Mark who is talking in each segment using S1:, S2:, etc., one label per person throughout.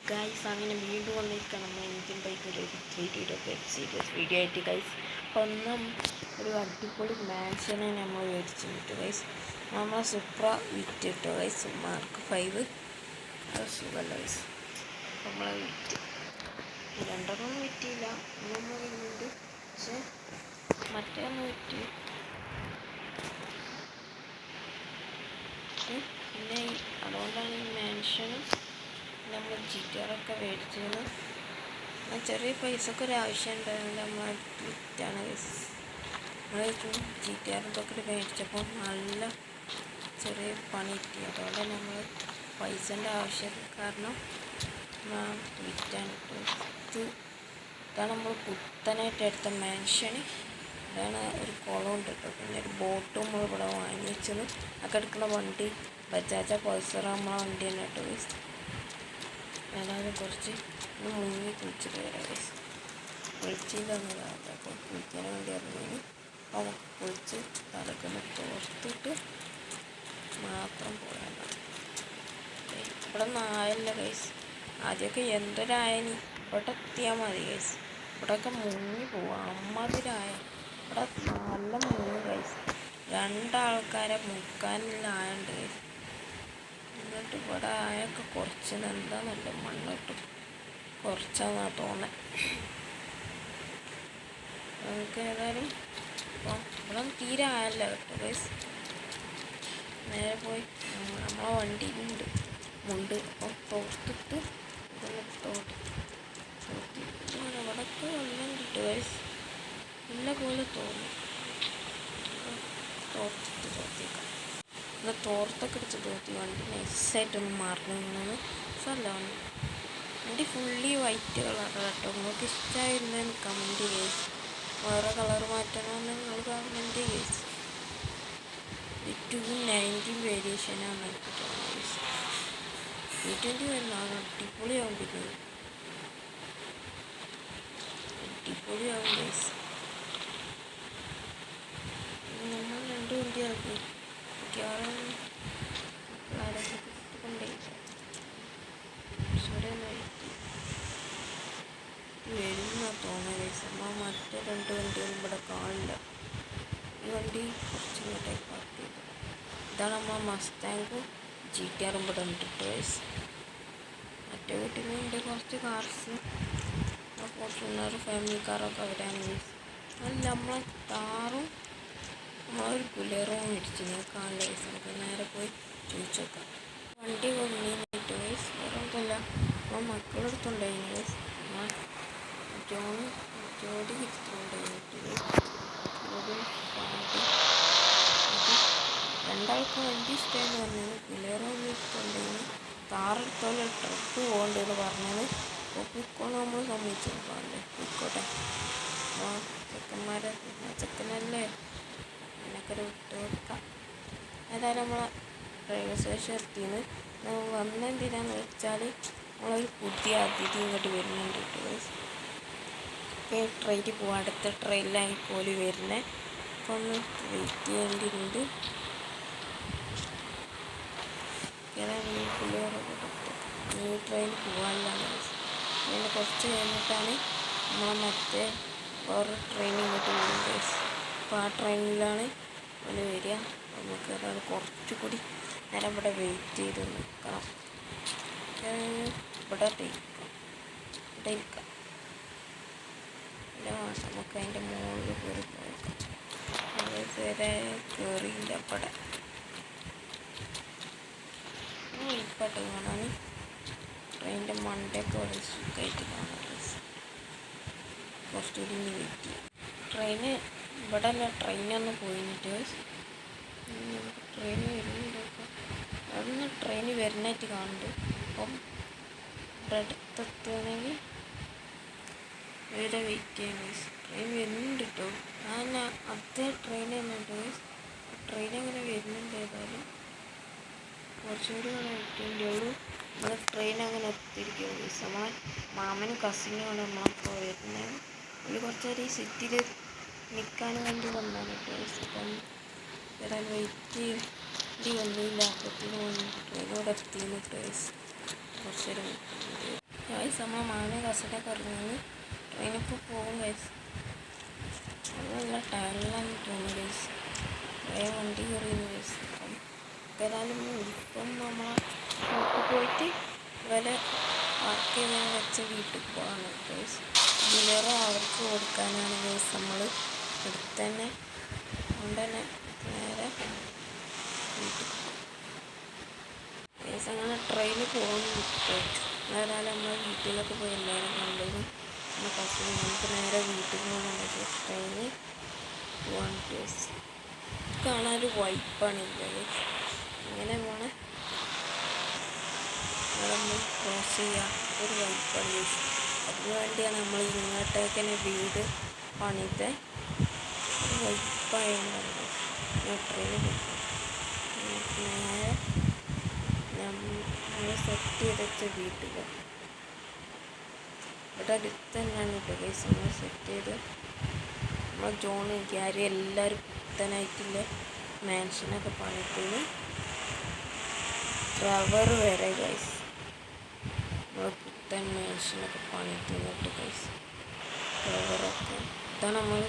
S1: Guys അങ്ങനെ വീണ്ടും വന്നിരിക്കുക നമ്മൾ ഇന്ത്യൻ ബൈക്കിൻ്റെ ഒരു 3D വെബ് സീരീസ് വീഡിയോ ആയിട്ട് ഗൈസ്. ഒന്നും ഒരു അടിപൊളി മാൻഷനെ നമ്മൾ മേടിച്ചിട്ട് ഗൈസ്. നമ്മൾ സുപ്ര വിറ്റിട്ടോ ഗൈസ്. മാർക്ക് 5 അത് സുഖമല്ല ഗൈസ്. നമ്മളെ വിറ്റ് രണ്ടെണ്ണം വിറ്റിയില്ല, ഒന്നും വരുന്നുണ്ട്. പക്ഷെ മറ്റേ ഒന്ന് വിറ്റ്. പിന്നെ അതുകൊണ്ടാണ് ഈ മാൻഷനും നമ്മൾ GTR ഒക്കെ മേടിച്ചത്. ചെറിയ പൈസക്ക് ഒരു ആവശ്യം ഉണ്ടായിരുന്നില്ല, നമ്മൾ വിറ്റാണ് ഗൈസ്. നമ്മൾ GTR ഇതൊക്കെ മേടിച്ചപ്പോൾ നല്ല ചെറിയ പണി കിട്ടി. അതുകൊണ്ട് നമ്മൾ പൈസൻ്റെ ആവശ്യം കാരണം വിറ്റാണ്. ഇതാണ് നമ്മൾ പുത്തനായിട്ട് എടുത്ത മാൻഷന്. ഇതാണ് ഒരു കുളമുണ്ട് കേട്ടോ. പിന്നെ ഒരു ബോട്ടും നമ്മൾ ഇവിടെ വാങ്ങി വെച്ചത്. ഒക്കെ എടുക്കുന്ന വണ്ടി ബജാജ പൾസർ നമ്മളെ വണ്ടി തന്നെ കേട്ടോ ഗൈസ്. ഞാനത് കുറച്ച് മുങ്ങി കുളിച്ചിട്ട് വരാം ഗൈസ്. കുളിച്ചില്ലെന്നതാണ് അപ്പോൾ കുളിക്കാൻ വേണ്ടി ഇറങ്ങി. അപ്പോൾ കുളിച്ച് തലക്കൊന്ന് തോർത്തിട്ട് മാത്രം പോയാൽ മതി. ഇവിടെ നായല്ല ഗൈസ്. ആദ്യമൊക്കെ എന്തൊരായനി ഇവിടെ എത്തിയാൽ മതി ഗൈസ്. ഇവിടെയൊക്കെ മുങ്ങി പോവാം അമ്മാതിരായ. ഇവിടെ നല്ല മുങ്ങും ഗൈസ്. രണ്ടാൾക്കാരെ മുക്കാനുള്ള ആയുണ്ട് ഗൈസ്. എന്നിട്ട് ഇവിടെ ആയൊക്കെ കുറച്ച് എന്താന്നല്ല മണ്ണിട്ട് കുറച്ചാന്നാ തോന്നുന്നത്. നമുക്ക് ഏതായാലും ഇപ്പം ഇവിടെ തീരെ ആയല്ല കേട്ടോ ഗൈസ്. നേരെ പോയി നമ്മളെ വണ്ടിയിലുണ്ട് മുണ്ട്. അപ്പം തോർത്തിട്ട് ഇതൊന്ന് തോർത്തിട്ട് ഇവിടൊക്കെ വെള്ളം കിട്ടും ഗൈസ്. നല്ല പോലെ തോന്നും. തോർത്തിക്കാം. ഇത് തോർത്തൊക്കെ അടിച്ച് തോർത്തി വണ്ടി നൈസായിട്ടൊന്ന് മറിഞ്ഞു നിന്നത് സ്ഥല വണ്ടി ഫുള്ളി വൈറ്റ് കളറാണ് കേട്ടോ. നിങ്ങൾക്ക് ഇഷ്ടമായിരുന്നെന്ന് കമൻറ്റ് ചെയ്ത്. വേറെ കളർ മാറ്റണമെന്ന് നിങ്ങൾ കമൻറ്റ് ചെയ്ത്. 290 വേരിയേഷനാണ് എനിക്ക് തോന്നുന്നത്. 220 വരുന്നതാണ് അടിപൊളിയാവും. പിന്നെ അടിപൊളിയാവും ഗൈസ്. നമ്മൾ രണ്ട് വണ്ടി ഇറക്കി വരുന്ന തോന്നുന്നത് ഗൈസ്. നമ്മൾ മറ്റേ രണ്ട് വണ്ടികളും ഇവിടെ കാണില്ല. ഈ വണ്ടി കുറച്ച് ഇങ്ങോട്ടേക്ക് പാർക്ക് ചെയ്തു. ഇതാണ് നമ്മൾ മസ്താങ്കും GTR ഇവിടെ ഉണ്ട് ഗൈസ്. മറ്റേ വീട്ടിലുണ്ട് കുറച്ച് കാർസ്, ഫോർച്യൂണർ ഫാമിലി കാറൊക്കെ അവരാണ് ഗൈസ്. അല്ല നമ്മളെ കാറും നമ്മളൊരു ബുലേറോ മേടിച്ചു. ഞാൻ കാണില്ല ഗൈസ്. നമുക്ക് നേരെ പോയി ചോദിച്ചു നോക്കാം. വണ്ടി കൊണ്ടുവന്നിട്ട് ഗൈസ്. വേറെ ഒന്നുമില്ല, നമ്മൾ മക്കളെടുത്തുണ്ടായിരുന്നു ഗൈസ്. ജോഡി എടുത്തുകൊണ്ടായിട്ട് രണ്ടാൾക്ക് വണ്ടി ഇഷ്ടമെന്ന് പറഞ്ഞത്. ബുലേറോ എടുത്തുകൊണ്ടായിരുന്നു. കാറെടുത്തോലെ ട്രിപ്പ് പോകണ്ടെന്ന് പറഞ്ഞത്. അപ്പോൾ പിക്കോണ് നമ്മൾ സമ്മതിച്ചു നോക്കാമല്ലേ. പിക്കോട്ടെ ചെക്കനല്ലേ അതിനൊക്കെ ഒരു വിട്ട് കൊടുക്കാം. ഏതായാലും നമ്മളെ ഡ്രൈവർ സ്റ്റേഷൻ എത്തിയെന്ന് വന്നെന്തിനാന്ന് വെച്ചാൽ നമ്മളൊരു പുതിയ അതിഥി ഇങ്ങോട്ട് വരുന്നുണ്ട് കേട്ടോ ഗൈസ്. ഇപ്പോൾ ട്രെയിനിൽ പോവാം. അടുത്ത ട്രെയിനിലായി പോലെ വരുന്നത്. അപ്പോൾ ഒന്ന് വെയിറ്റ് ചെയ്യേണ്ടിയിട്ടുണ്ട്. ഏതാണ് ഈ പുള്ളിയോടെ ഈ ട്രെയിനിൽ പോകാനില്ലാണ് ഗൈസ്. അതിന് കുറച്ച് കഴിഞ്ഞിട്ടാണ് നമ്മൾ മറ്റേ വേറെ ട്രെയിൻ ഇങ്ങോട്ട് പോകും ഗൈസ്. അപ്പോൾ ആ ട്രെയിനിലാണ് ഒന്ന് വരിക. നമുക്ക് അതാണ് കുറച്ചുകൂടി നേരം ഇവിടെ വെയിറ്റ് ചെയ്ത് നിൽക്കണം. ഇവിടെ ഇരിക്കാം. അല്ല നമുക്ക് അതിൻ്റെ മുകളിൽ കയറി പോയേക്കാം. വരെ കയറിയില്ല. അവിടെ ഇപ്പോട്ട് കാണാൻ ട്രെയിനിൻ്റെ മണ്ടയൊക്കെ വളരെ സുഖമായിട്ട് കാണാം. കുറച്ചുകൂടി വെയിറ്റ് ചെയ്യാം. ട്രെയിന് ഇവിടെ അല്ല, ട്രെയിനൊന്ന് പോയിട്ട് ട്രെയിൻ വരുന്നുണ്ടൊക്കെ അവിടുന്ന് ട്രെയിൻ വരുന്നതായിട്ട് കാണുന്നുണ്ട്. അപ്പം ഇവിടെ അടുത്തെത്തുകയാണെങ്കിൽ ഇവിടെ വെയിറ്റ് ചെയ്യാൻ ഗൈസ്. ട്രെയിൻ വരുന്നുണ്ട് കേട്ടോ. അതേ ട്രെയിൻ തന്നെ ഉണ്ട്. ട്രെയിൻ അങ്ങനെ വരുന്നുണ്ട്. ഏതായാലും കുറച്ചുകൂടി അങ്ങനെ വെയിറ്റ് ചെയ്യേണ്ടേ. നമ്മളെ ട്രെയിൻ അങ്ങനെ എത്തിയിരിക്കും ഗൈസ്. നമ്മളെ മാമനും കസിനുമാണ് നമ്മളപ്പോൾ വരുന്നത്. ഒരു കുറച്ച് നേരം ഈ സിറ്റിയിൽ നിൽക്കാൻ വേണ്ടി വന്നതാണ് കേട്ടോ. അപ്പം ഏതായാലും വെയിറ്റ് വന്നില്ല. അപ്പത്തിന് ട്രെയിനോടെ എത്തിയെന്ന് ഗൈസ്. കുറച്ച് നേരം ഗൈസ് നമ്മൾ മാന കസടൊക്കെ ഇറങ്ങുന്നത് ട്രെയിനിപ്പോൾ പോകും ഗൈസ്. നല്ല ടയറിലാണ് തോന്നുന്നു ഗൈസ്. വേറെ വണ്ടി കയറിയുന്നു ഗൈസ്. അപ്പം ഏതായാലും ഇപ്പം നമ്മൾ പോയിട്ട് വില വർക്ക് ചെയ്യാൻ വെച്ച വീട്ടിൽ പോകാണ് ഗൈസ്. ഡെലിവറി അവർക്ക് കൊടുക്കാനാണ് ഗൈസ് നമ്മൾ എടുത്ത് തന്നെ. അതുകൊണ്ട് തന്നെ നേരെ വീട്ടിൽ ഗൈസ് അങ്ങനെ ട്രെയിനിൽ പോകുന്നു. ഏതായാലും നമ്മൾ വീട്ടിലൊക്കെ പോയി എല്ലാവരും കണ്ടു. നമ്മുടെ കസിന് നമുക്ക് നേരെ വീട്ടിൽ പോകണം. ട്രെയിനിൽ പോകാൻ ഗൈസ്. കാണാനൊരു വൈപ്പാണ് ഇല്ലത്. ഇങ്ങനെ പോണേ നമ്മൾ ക്രോസ് ചെയ്യാം. ഒരു വൈപ്പാണ് ഗൈസ്. അതിനു വേണ്ടിയാണ് നമ്മൾ ഇങ്ങോട്ടേക്ക് തന്നെ വീട് പണിത ഒരു വൈപ്പായതുകൊണ്ടാണ് ഞാൻ ട്രെയിനിൽ പോയി. നേരെ നമ്മൾ സെറ്റ് ചെയ്ത് വെച്ച വീട്ടിൽ ഇവിടെ അടുത്ത് തന്നെയാണ് കേട്ടോ ഗൈസ്. നമ്മൾ സെറ്റ് ചെയ്ത് നമ്മൾ ജോൺ ഗ്യാരി എല്ലാവരും പുത്തനായിട്ടില്ല മാൻഷനൊക്കെ പണിത്തിന് റവർ വരെ ഗൈസ്. നമ്മൾ പുത്തൻ മാൻഷനൊക്കെ പണിത്തിന്നിട്ട് ഗൈസ്. റവറൊക്കെ ഇതാണ് നമ്മൾ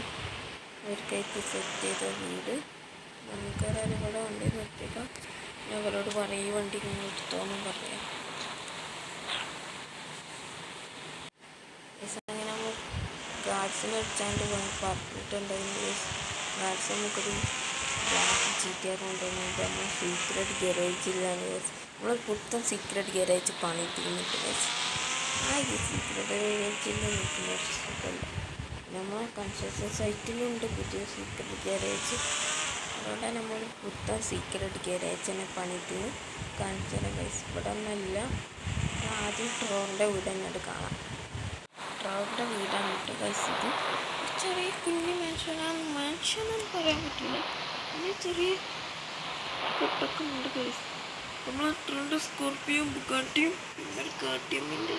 S1: ഒരു കൈക്ക് സെറ്റ് ചെയ്ത വീട്. നമുക്കൊരാൾ ഇവിടെ വണ്ടി നിർത്തിക്കാം. ഞാൻ അവരോട് പറയും വണ്ടി എടുത്തോന്നും പറയാം. അങ്ങനെ നമ്മൾ ഗാർഡ്സിനെ അടിച്ചാണ്ട് പറഞ്ഞിട്ടുണ്ടായിരുന്നു. ഗാർഡ്സ് നമുക്കൊരു ബ്ലാക്ക് GTR കൊണ്ടുവന്നിട്ട് നമ്മൾ സീക്രട്ട് ഗാരേജിലാണ് ഗൈസ്. നമ്മൾ പുത്തൻ സീക്രട്ട് ഗാരേജ് പണി തീർന്നിട്ട് ഗൈസ്. ആ ഈ സീക്രട്ട് ഗാരേജിൽ നിൽക്കുന്ന ഒരു സുഖമല്ല. നമ്മൾ കൺസ്ട്രക്ഷൻ സൈറ്റിലുണ്ട് പുതിയ സീക്രട്ട് ഗാരേജ്. അതുകൊണ്ടാണ് നമ്മൾ പുത്തൻ സീക്രട്ട് ഗാരേജിനെ പണിത്തിന് കാണിച്ചാൽ ഗൈസ്. ഇവിടെ ഒന്നല്ല. ആദ്യം ട്രോറിൻ്റെ വീട് തന്നെയായിട്ട് കാണാം. ട്രോറിൻ്റെ വീടാണ് കേട്ടോ ഗൈസ്. ഇത് ചെറിയ കുഞ്ഞു മാൻഷനെന്ന് പറയാൻ പറ്റില്ല. പിന്നെ ചെറിയ പൊട്ടൊക്കെ ഉണ്ട് ഗൈസ്. നമ്മൾ അത്രണ്ട് സ്കോർപ്പിയും ബുഗാട്ടിയും പിന്നെ KTMൻ്റെ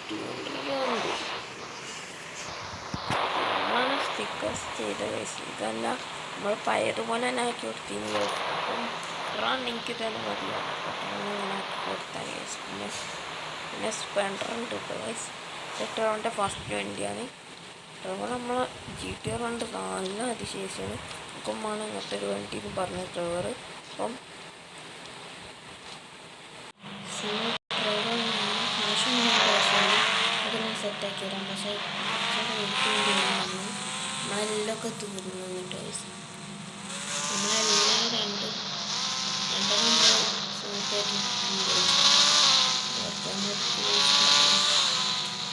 S1: 200 നമ്മളാണ് സ്റ്റിക്കേഴ്സ് ചെയ്ത ഗൈസ്. ഇതല്ല നമ്മൾ പഴയതുപോലെ തന്നെ ആക്കി കൊടുത്തിന് ഗൈസ്. അപ്പം ട്രോൺ എനിക്ക് തന്നെ മതിയാണ്. ട്രോൺ ഇങ്ങനെ ആക്കി കൊടുത്താൽ ഗൈസ്. പിന്നെ സ്പ്ലെൻഡറുണ്ട് കേട്ടോ ഗൈസ്. ട്രോണിൻ്റെ ഫസ്റ്റ് വണ്ടിയാണ്. ട്രോൺ നമ്മൾ GTR കൊണ്ട് നല്ല അതിശേഷമാണ്. നമുക്കുമാണ് അങ്ങനത്തെ ഒരു വണ്ടി എന്ന് പറഞ്ഞ ഡ്രൈവർ. അപ്പം അതെല്ലാം സെറ്റാക്കി തരാം. പക്ഷേ നമ്മളെല്ലാം ഒക്കെ തീർന്നു വന്നിട്ട് ഗൈസ്. നമ്മളെല്ലാം രണ്ടെണ്ണം നമ്മൾ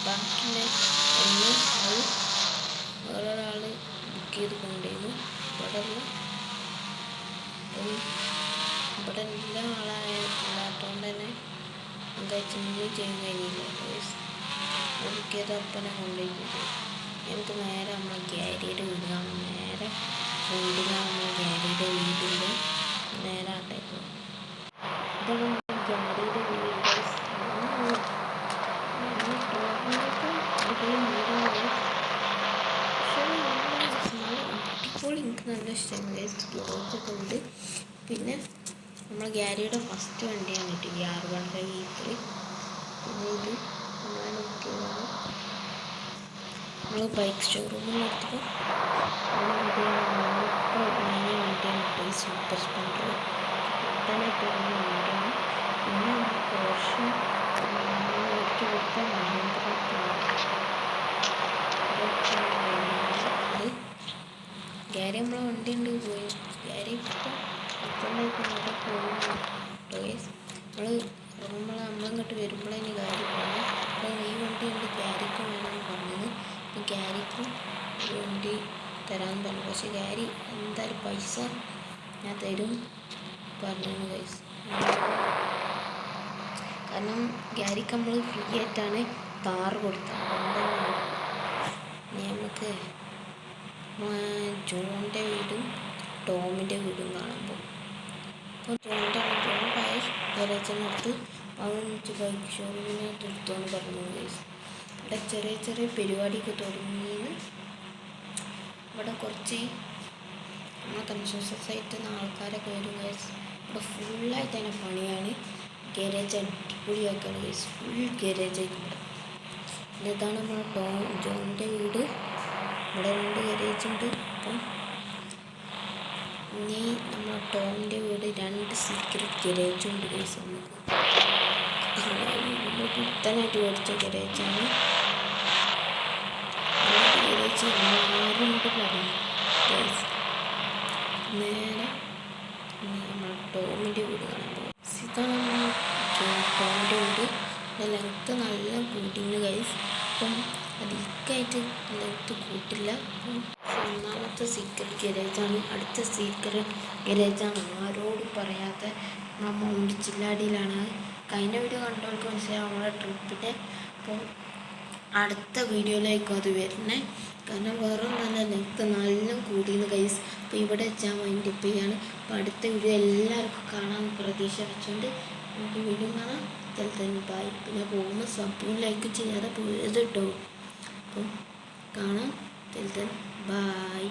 S1: ബാക്കിൻ്റെ ഒന്ന് അത് വേറൊരാൾ ബുക്ക് ചെയ്ത് കൊണ്ടുപോയിരുന്നു. ഇവിടെ എല്ലാ ആളായതുകൊണ്ട് തന്നെ കഴിച്ചൊന്നും ചെയ്യാൻ കഴിഞ്ഞില്ല ഗൈസ്. ബുക്ക് ചെയ്ത് അപ്പനെ കൊണ്ടുപോയി. എനിക്ക് നേരെ നമ്മളെ ഗ്യാരിയുടെ വീട് കാണാം. നേരെ ഫ്രണ്ടിലാണ് നമ്മളെ ഗ്യാരിയുടെ വീടിൻ്റെ നേരെ ആട്ടേക്ക് പോകും. ഇതാണ് നമ്മളെ ഗ്യാരിയുടെ വീട് ഗൈസ്. ഇപ്പോൾ എനിക്ക് നല്ല ഇഷ്ടമാണ് ഗൈസ്. സ്റ്റോറേജൊക്കെ ഉണ്ട്. പിന്നെ നമ്മളെ ഗ്യാരിയുടെ ഫസ്റ്റ് വണ്ടിയാണ് കിട്ടി R153. പിന്നെ ഇത് നമ്മളെ നോക്കിയതാണ്. നമ്മൾ ബൈക്ക് ഷോറൂമിൽ നടത്തിയപ്പോൾ വണ്ടിയാണ് കിട്ടി. സൂപ്പർ സ്പ്ലെൻഡർ പുത്തനായിട്ട് വരുന്ന വണ്ടിയാണ്. പിന്നെ പോർഷൻ ഒരിക്കൽ കൊടുത്ത മഹീന്ദ്ര ഗ്യാരി നമ്മളെ വണ്ടി ഉണ്ട് പോയി. ഗ്യാരി ഇപ്പോൾ പുത്തനായിട്ട് അവിടെ പോകുന്നു ഗൈസ്. നമ്മളിങ്ങോട്ട് വരുമ്പോഴതിന് ഗ്യാരി പോകുന്നത്. അപ്പോൾ ഈ വണ്ടി ഉണ്ട് ഗ്യാരിക്ക് വേണമെന്ന് പറഞ്ഞത്. അപ്പോൾ ഗ്യാരിക്ക് ഒരു വണ്ടി തരാൻ പറഞ്ഞു. പക്ഷേ ഗ്യാരി എന്തായാലും പൈസ ഞാൻ തരും പറഞ്ഞു ഗൈസ്. കാരണം ഗ്യാരിക്ക് നമ്മൾ ഫ്രീ ആയിട്ടാണ് കാറ് കൊടുത്തത്. അതുകൊണ്ടാണ് നമുക്ക് ജോണിൻ്റെ വീടും ടോമിൻ്റെ വീടും കാണാൻ പോകും. അപ്പോൾ ജോൺ പഴയ ഗാരേജിനടുത്ത് അവന്നിട്ട് ബൈക്ക് ഷോറൂമിനകത്ത് എടുത്തോന്ന് പറഞ്ഞു ഗൈസ്. ഇവിടെ ചെറിയ ചെറിയ പരിപാടിയൊക്കെ തുടങ്ങിയെന്ന്. ഇവിടെ കുറച്ച് നമ്മുടെ കൺസ്ട്രക്ഷൻ സൈറ്റിൽ നിന്ന് ആൾക്കാരൊക്കെ വരും ഗൈസ്. ഇവിടെ ഫുള്ളായിട്ട് തന്നെ പണിയാണ്. ഗാരേജ് അടിപൊളിയാക്കാണ് ഗൈസ്. ഫുൾ ഗാരേജ് ആയിട്ടുണ്ട്. ഇതാണ് നമ്മുടെ ജോണിൻ്റെ വീട്. ഇവിടെ 2 ഗാരേജ് ഉണ്ട്. അപ്പം ഇനി നമ്മുടെ ടോമിൻ്റെ വീട് 2 സീക്രട്ട് ഗാരേജും ഉണ്ട് ഗൈസ്. നമുക്ക് പുത്തനായിട്ട് മേടിച്ച ഗാരേജാണ്. ഗാരേജ് ആരും കൊണ്ട് പറഞ്ഞു ഗൈസ്. നേരെ നമ്മുടെ ടോമിൻ്റെ വീട് കാണാൻ പോകും. ഇതാണ് നമ്മുടെ ടോമിൻ്റെ വീട്. ലെങ്ത്ത് നല്ല കൂട്ടിന് ഗൈസ്. അപ്പം അതിലേക്കായിട്ട് ലെങ്ത്ത് കൂട്ടില്ല. ഒന്നാമത്തെ സീക്രട്ട് ഗാരേജാണ്. അടുത്ത സീക്രട്ട് ഗാരേജാണ് ആരോടും പറയാതെ നമ്മളെ മൗണ്ട് ചില്ലാടിയിലാണ്. കഴിഞ്ഞ വീഡിയോ കണ്ടവർക്ക് മനസ്സിലാവും നമ്മളെ ട്രിപ്പിൻ്റെ. അപ്പോൾ അടുത്ത വീഡിയോയിലായിരിക്കും അത് വരുന്നത്. കാരണം വേറെ നല്ല ലെങ്ത്ത് നല്ല കൂടിയെന്ന് ഗൈസ്. അപ്പോൾ ഇവിടെ വെച്ചാൽ മൈൻഡ് അപ്പ് ചെയ്യാണ്. അപ്പോൾ അടുത്ത വീഡിയോ എല്ലാവർക്കും കാണാൻ പ്രതീക്ഷ വെച്ചുകൊണ്ട് നമുക്ക് വീഡിയോ കാണാം. തന്നെ ബൈ. പിന്നെ പോകുമ്പോൾ സബ്സ്ക്രൈബ് ലൈക്ക് ചെയ്യാതെ പോയത് കേട്ടോ. അപ്പം കാണാം. ബൈ.